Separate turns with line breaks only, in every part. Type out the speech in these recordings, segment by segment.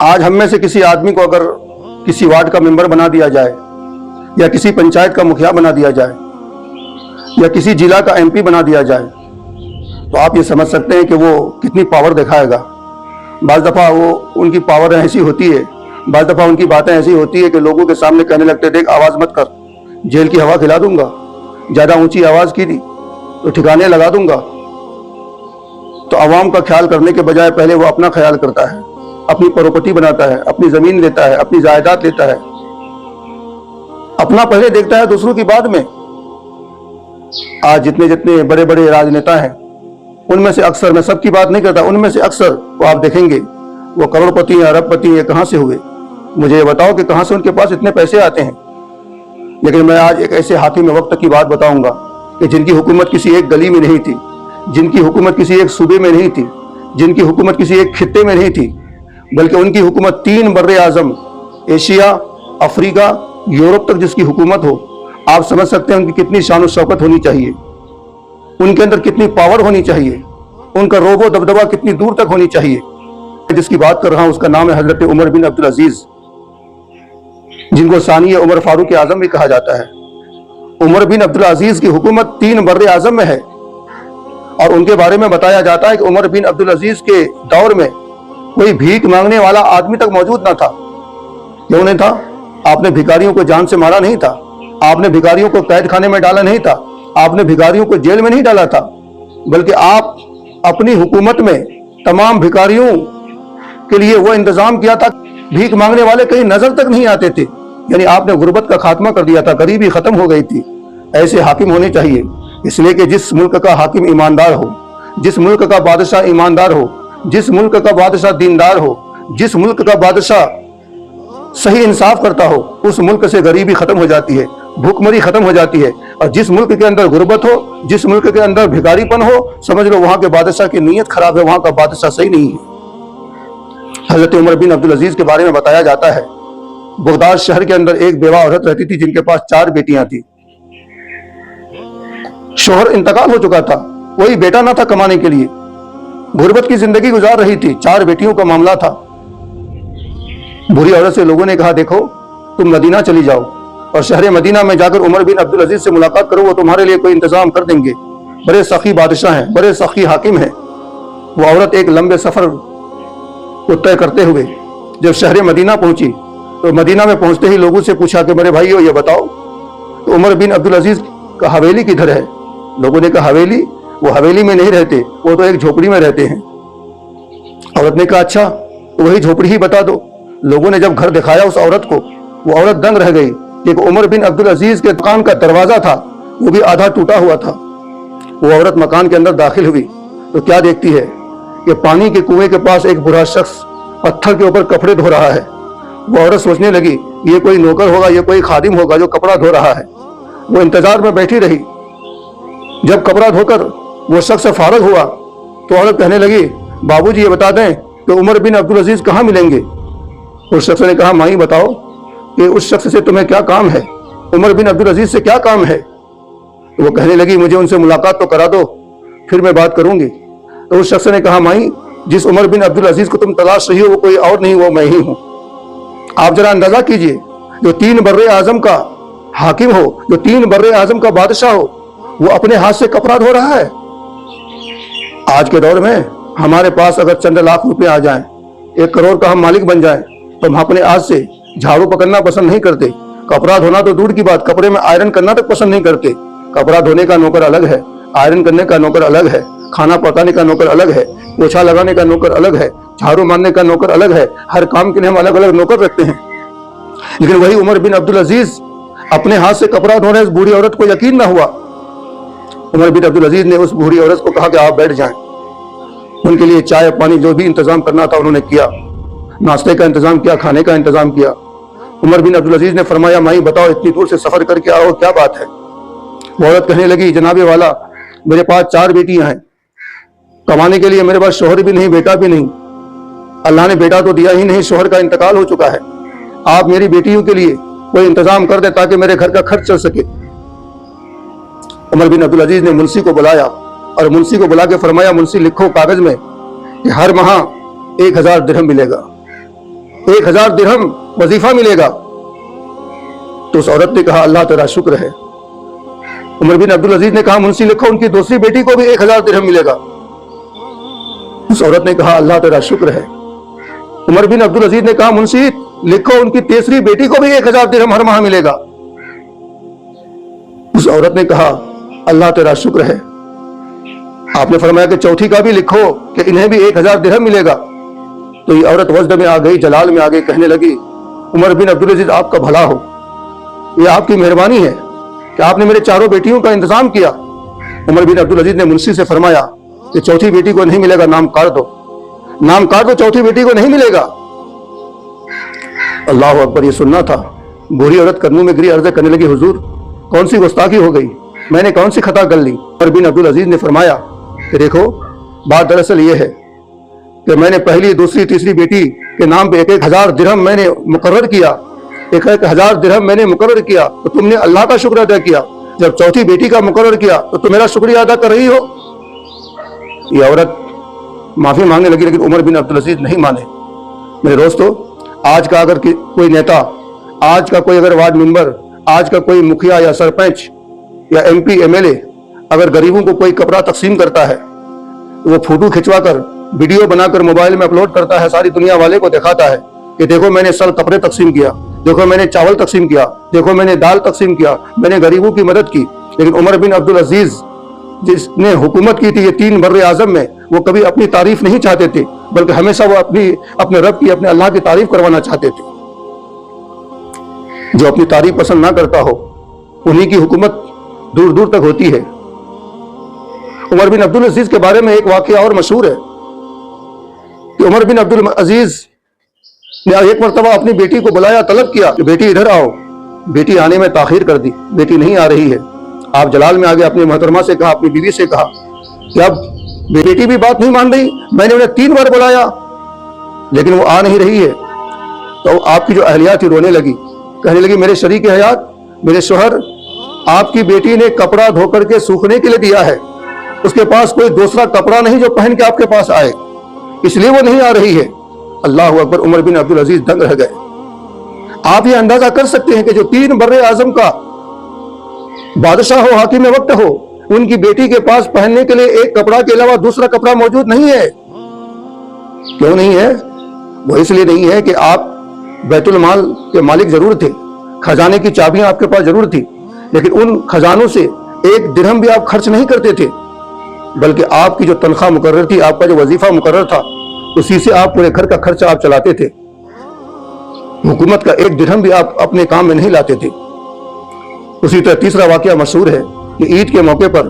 आज हम में से किसी आदमी को अगर किसी वार्ड का मेंबर बना दिया जाए या किसी पंचायत का मुखिया बना दिया जाए या किसी जिला का एमपी बना दिया जाए तो आप ये समझ सकते हैं कि वो कितनी पावर दिखाएगा। बाज़ दफ़ा वो उनकी पावर ऐसी होती है, बाज़ दफ़ा उनकी बातें ऐसी होती है कि लोगों के सामने कहने लगते, देख आवाज़ मत कर, जेल की हवा खिला दूंगा, ज़्यादा ऊंची आवाज़ की थी तो ठिकाने लगा दूंगा। तो आवाम का ख्याल करने के बजाय पहले वो अपना ख्याल करता है, अपनी प्रॉपर्टी बनाता है, अपनी ज़मीन लेता है, अपनी जायदाद लेता है, अपना पहले देखता है, दूसरों की बाद में। आज जितने जितने बड़े बड़े राजनेता हैं उनमें से अक्सर, मैं सबकी बात नहीं करता, उनमें से अक्सर वो आप देखेंगे वो करोड़पति हैं, अरबपति हैं, कहाँ से हुए? मुझे ये बताओ कि कहाँ से उनके पास इतने पैसे आते हैं। लेकिन मैं आज एक ऐसे हाकिम वक्त की बात बताऊंगा कि जिनकी हुकूमत किसी एक गली में नहीं थी, जिनकी हुकूमत किसी एक सूबे में नहीं थी, जिनकी हुकूमत किसी एक खित्ते में नहीं थी, बल्कि उनकी हुकूमत 3 बर्रे आज़म, एशिया, अफ्रीका, यूरोप तक जिसकी हुकूमत हो, आप समझ सकते हैं उनकी कितनी शान और शौकत होनी चाहिए, उनके अंदर कितनी पावर होनी चाहिए, उनका रोबो दबदबा कितनी दूर तक होनी चाहिए। जिसकी बात कर रहा हूं उसका नाम है हजरत उमर बिन अब्दुल अजीज, जिनको सानी उमर फारूक आजम भी कहा जाता है। उमर बिन अब्दुल अजीज की हुकूमत 3 बर्रे आज़म में है और उनके बारे में बताया जाता है कि उमर बिन अब्दुल अजीज के दौर में कोई भीख मांगने वाला आदमी तक मौजूद ना था। क्यों नहीं था? आपने भिखारियों को जान से मारा नहीं था, आपने भिखारियों को कैद खाने में डाला नहीं था, आपने भिखारियों को जेल में नहीं डाला था, बल्कि आप अपनी हुकूमत में तमाम भिखारियों के लिए वो इंतजाम किया था, भीख मांगने वाले कहीं नजर तक नहीं आते थे। यानी आपने गुर्बत का खात्मा कर दिया था, गरीबी खत्म हो गई थी। ऐसे हाकिम होने चाहिए, इसलिए कि जिस मुल्क का हाकिम ईमानदार हो, जिस मुल्क का बादशाह ईमानदार हो, जिस मुल्क का बादशाह दीनदार हो, जिस मुल्क का बादशाह सही इंसाफ करता हो, उस मुल्क से गरीबी खत्म हो जाती है, भूखमरी खत्म हो जाती है। और जिस मुल्क के अंदर गुर्बत हो, जिस मुल्क के अंदर भिखारीपन हो, समझ लो वहां के बादशाह की नीयत खराब है, वहां का बादशाह सही नहीं है। हजरत उमर बिन अब्दुल अजीज के बारे में बताया जाता है, बगदाद शहर के अंदर एक बेवा औरत रहती थी जिनके पास 4 बेटियां थी। शोहर इंतकाल हो चुका था, कोई बेटा ना था कमाने के लिए, गुर्बत की जिंदगी गुजार रही थी, 4 बेटियों का मामला था। बुरी औरत से लोगों ने कहा, देखो तुम मदीना चली जाओ और शहर मदीना में जाकर उमर बिन अब्दुल अजीज से मुलाकात करो, वो तुम्हारे लिए कोई इंतजाम कर देंगे, बड़े सखी बादशाह हैं, बड़े सखी हाकिम हैं। वो औरत एक लंबे सफर को तय करते हुए जब शहर मदीना पहुंची तो मदीना में पहुंचते ही लोगों से पूछा कि मेरे भाइयों ये बताओ तो उमर बिन अब्दुल अजीज का हवेली किधर है? लोगों ने कहा, हवेली? वो हवेली में नहीं रहते, वो तो एक झोपड़ी में रहते हैं। औरत ने कहा, अच्छा तो वही झोपड़ी ही बता दो। लोगों ने जब घर दिखाया उस औरत को, वो औरत दंग रह गई कि उमर बिन अब्दुल अजीज के मकान का दरवाजा था, वो भी आधा टूटा हुआ था। वो औरत मकान के अंदर दाखिल हुई तो क्या देखती है कि पानी के कुएं के पास एक बुरा शख्स पत्थर के ऊपर कपड़े धो रहा है। वो औरत सोचने लगी ये कोई नौकर होगा, ये कोई खादिम होगा जो कपड़ा धो रहा है। वो इंतजार में बैठी रही। जब कपड़ा धोकर वो शख्स फारग हुआ तो औरत कहने लगी, बाबूजी ये बता दें कि उमर बिन अब्दुल अजीज कहाँ मिलेंगे? उस शख्स ने कहा, माई बताओ कि उस शख्स से तुम्हें क्या काम है, उमर बिन अब्दुल अजीज से क्या काम है? तो वो कहने लगी, मुझे उनसे मुलाकात तो करा दो, फिर मैं बात करूंगी। तो उस शख्स ने कहा, माई जिस उमर बिन अब्दुल अजीज को तुम तलाश रही हो वो कोई और नहीं, वो मैं ही हूं। आप जरा अंदाजा कीजिए, जो 3 बर्रे आजम का हाकिम हो, जो 3 बर्रे आजम का बादशाह हो, वो अपने हाथ से कपड़ा धो रहा है। आज के दौर में हमारे पास अगर चंद लाख रुपए आ जाएं, 1 करोड़ का हम मालिक बन जाएं, तो हम अपने हाथ से झाड़ू पकड़ना पसंद नहीं करते, कपड़ा धोना तो दूर की बात, कपड़े में आयरन करना तक पसंद नहीं करते। कपड़ा धोने का नौकर अलग है, आयरन करने का नौकर अलग है, खाना पकाने का नौकर अलग है, पोछा लगाने का नौकर अलग है, झाड़ू मारने का नौकर अलग है। हर काम के लिए हम अलग अलग नौकर रखते हैं। लेकिन वही उमर बिन अब्दुल अजीज अपने हाथ से कपड़ा धो रहे, इस बूढ़ी औरत को यकीन ना हुआ। उमर बिन अब्दुल अजीज ने उस बूढ़ी औरत को कहा कि आप बैठ जाएं। उनके लिए चाय पानी जो भी इंतजाम करना था उन्होंने किया, नाश्ते का इंतजाम किया, खाने का इंतजाम किया। उमर बिन अब्दुल अजीज ने फरमाया, माई बताओ इतनी दूर से सफर करके आओ, क्या बात है? वो औरत कहने लगी, जनाबे वाला मेरे पास 4 बेटियां हैं, कमाने के लिए मेरे पास शोहर भी नहीं, बेटा भी नहीं, अल्लाह ने बेटा तो दिया ही नहीं, शोहर का इंतकाल हो चुका है। आप मेरी बेटियों के लिए कोई इंतजाम कर दे ताकि मेरे घर का खर्च चल सके। उमर बिन अब्दुल अजीज ने मुंशी को बुलाया और मुंशी को बुला के फरमाया, मुंशी लिखो कागज में कि हर माह 1000 दिरहम मिलेगा। 1000 दिरहम वजीफा मिलेगा। तो उस औरत ने कहा अल्लाह तेरा शुक्र है। उमर बिन अब्दुल अजीज ने कहा मुंशी लिखो उनकी दूसरी बेटी को भी 1000 दिरहम मिलेगा। उस औरत ने कहा अल्लाह तेरा शुक्र है। उमर बिन अब्दुल अजीज ने कहा मुंशी लिखो उनकी तीसरी बेटी को भी 1000 दिरहम हर माह मिलेगा। उस औरत ने कहा अल्लाह तेरा शुक्र है। आपने फरमाया कि चौथी का भी लिखो कि इन्हें भी 1000 दिरहम मिलेगा। तो ये औरत वजद में आ गई, जलाल में आ गई, कहने लगी उमर बिन अब्दुल अजीज आपका भला हो, ये आपकी मेहरबानी है कि आपने मेरे चारों बेटियों का इंतजाम किया। उमर बिन अब्दुल अजीज ने मुंशी से फरमाया कि चौथी बेटी को नहीं मिलेगा, नाम काट दो, नाम काट दो, चौथी बेटी को नहीं मिलेगा। अल्लाह अकबर, ये सुनना था। बूढ़ी औरत कदमों में गिरी, अर्ज करने लगी हुजूर कौन सी गुस्ताखी हो गई, मैंने कौन सी खता कर ली। उमर बिन अब्दुल अजीज ने फरमाया कि देखो बात दरअसल ये है कि मैंने पहली दूसरी तीसरी बेटी के नाम पे 1000 दिरहम मैंने मुकर्रर किया, 1000 दिरहम मैंने मुकर्रर किया, तो तुमने अल्लाह का शुक्र अदा किया। जब चौथी बेटी का मुकर्रर किया तो तुम मेरा शुक्रिया अदा कर रही हो। ये औरत माफी मांगने लगी, लेकिन उमर बिन अब्दुल अजीज नहीं माने। मेरे दोस्तों, आज का अगर कोई नेता, आज का कोई अगर वार्ड मेंबर, आज का कोई मुखिया या सरपंच या MP MLA अगर गरीबों को कोई कपड़ा तकसीम करता है, वो फोटो खिंचवाकर वीडियो बनाकर मोबाइल में अपलोड करता है, सारी दुनिया वाले को दिखाता है कि देखो मैंने सल कपड़े तकसीम किया, देखो मैंने चावल तकसीम किया, देखो मैंने दाल तकसीम किया, मैंने गरीबों की मदद की। लेकिन उमर बिन अब्दुल अजीज जिसने हुकूमत की थी ये 3 बर्रे आजम में, वो कभी अपनी तारीफ नहीं चाहते थे, बल्कि हमेशा वो अपने रब की, अपने अल्लाह की तारीफ करवाना चाहते थे। जो अपनी तारीफ पसंद ना करता हो उन्हीं की हुकूमत दूर दूर तक होती है। उमर बिन अब्दुल अजीज के बारे में एक वाकया और मशहूर है कि उमर बिन अब्दुल अजीज ने एक मरतबा अपनी बेटी को बुलाया, तलब किया कि बेटी इधर आओ। बेटी आने में ताखीर कर दी, बेटी नहीं आ रही है। आप जलाल में आ गए, अपनी मोहतरमा से कहा, अपनी बीवी से कहा कि अब बेटी भी बात नहीं मान रही, मैंने उन्हें 3 बार बुलाया लेकिन वो आ नहीं रही है। तो आपकी जो अहलिया थी रोने लगी, कहने लगी मेरे शरीक हयात, मेरे शोहर, आपकी बेटी ने कपड़ा धोकर के सूखने के लिए दिया है, उसके पास कोई दूसरा कपड़ा नहीं जो पहन के आपके पास आए, इसलिए वो नहीं आ रही है। अल्लाह अकबर, उमर बिन अब्दुल अजीज दंग रह गए। आप ये अंदाजा कर सकते हैं कि जो 3 बर्रे आजम का बादशाह हो, हाकिम वक्त हो, उनकी बेटी के पास पहनने के लिए एक कपड़ा के अलावा दूसरा कपड़ा मौजूद नहीं है। क्यों नहीं है? वो इसलिए नहीं है कि आप बैतुल माल के मालिक जरूर थे, खजाने की चाबियां आपके पास जरूर थी, लेकिन उन खजानों से 1 दिरहम भी आप खर्च नहीं करते थे, बल्कि आपकी जो तनख्वाह मुकर्रर थी, आपका जो वजीफा मुकर्रर था, उसी से आप पूरे घर का खर्चा आप चलाते थे। हुकूमत का 1 दिरहम भी आप अपने काम में नहीं लाते थे। उसी तरह तीसरा वाकया मशहूर है कि ईद के मौके पर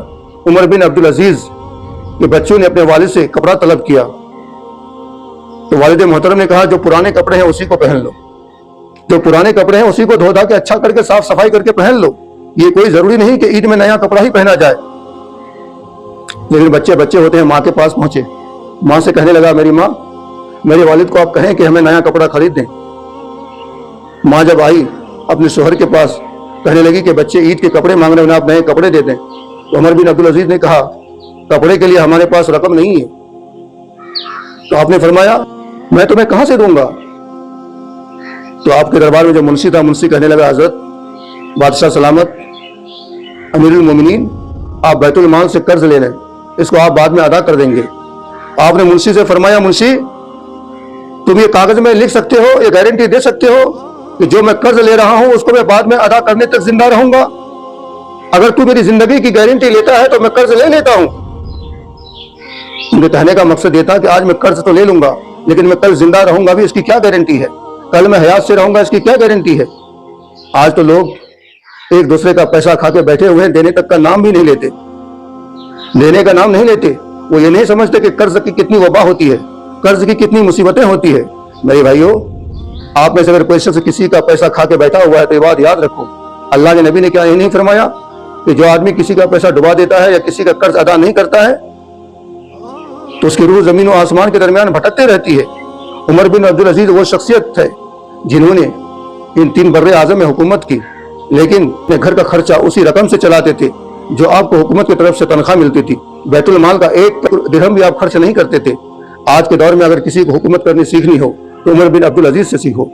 उमर बिन अब्दुल अजीज के बच्चों ने अपने वालिद से कपड़ा तलब किया, तो वालिद मोहतरम ने कहा जो पुराने कपड़े हैं उसी को पहन लो, जो पुराने कपड़े हैं उसी को धो धा के अच्छा करके साफ सफाई करके पहन लो, ये कोई जरूरी नहीं कि ईद में नया कपड़ा ही पहना जाए। लेकिन बच्चे बच्चे होते हैं, माँ के पास पहुंचे, माँ से कहने लगा मेरी माँ, मेरे वालिद को आप कहें कि हमें नया कपड़ा खरीद दें। माँ जब आई अपने शोहर के पास, कहने लगी कि बच्चे ईद के कपड़े मांग रहे हैं, आप नए कपड़े दे दें। तो उमर बिन अब्दुल अजीज ने कहा कपड़े के लिए हमारे पास रकम नहीं है। तो आपने फरमाया मैं तुम्हें कहां से दूंगा। तो आपके दरबार में जो मुंशी था, मुंशी कहने लगा हजरत बादशाह सलामत, अमीरुल मोमिनीन, आप बैतुल माल से कर्ज ले लें, इसको आप बाद में अदा कर देंगे। आपने मुंशी से फरमाया मुंशी तुम ये कागज में लिख सकते हो, ये गारंटी दे सकते हो कि जो मैं कर्ज ले रहा हूं उसको मैं बाद में अदा करने तक जिंदा रहूंगा। अगर तू मेरी जिंदगी की गारंटी लेता है तो मैं कर्ज ले लेता हूं। उनके कहने का मकसद ये था कि आज मैं कर्ज तो ले लूंगा, लेकिन मैं कल जिंदा रहूंगा भी, इसकी क्या गारंटी है? कल मैं हयात से रहूंगा, इसकी क्या गारंटी है? आज तो लोग एक दूसरे का पैसा खा के बैठे हुए हैं, देने तक का नाम भी नहीं लेते, देने का नाम नहीं लेते। वो ये नहीं समझते कि कर्ज की कितनी वबा होती है, कर्ज की कितनी मुसीबतें होती है। मेरे भाइयों, आप में से अगर कोई शख्स किसी का पैसा खा के बैठा हुआ है तो ये बात याद रखो, अल्लाह के नबी ने क्या ये नहीं फरमाया कि जो आदमी किसी का पैसा डुबा देता है या किसी का कर्ज अदा नहीं करता है तो उसकी रूह जमीन और आसमान के दरमियान भटकते रहती है। उमर बिन अब्दुल अजीज वो शख्सियत थे जिन्होंने इन 3 बर्रे आजम में हुकूमत की, लेकिन अपने घर का खर्चा उसी रकम से चलाते थे जो आपको हुकूमत की तरफ से तनख्वाह मिलती थी। बैतुल माल का 1 दिरहम भी आप खर्च नहीं करते थे। आज के दौर में अगर किसी को हुकूमत करनी सीखनी हो तो उमर बिन अब्दुल अजीज से सीखो।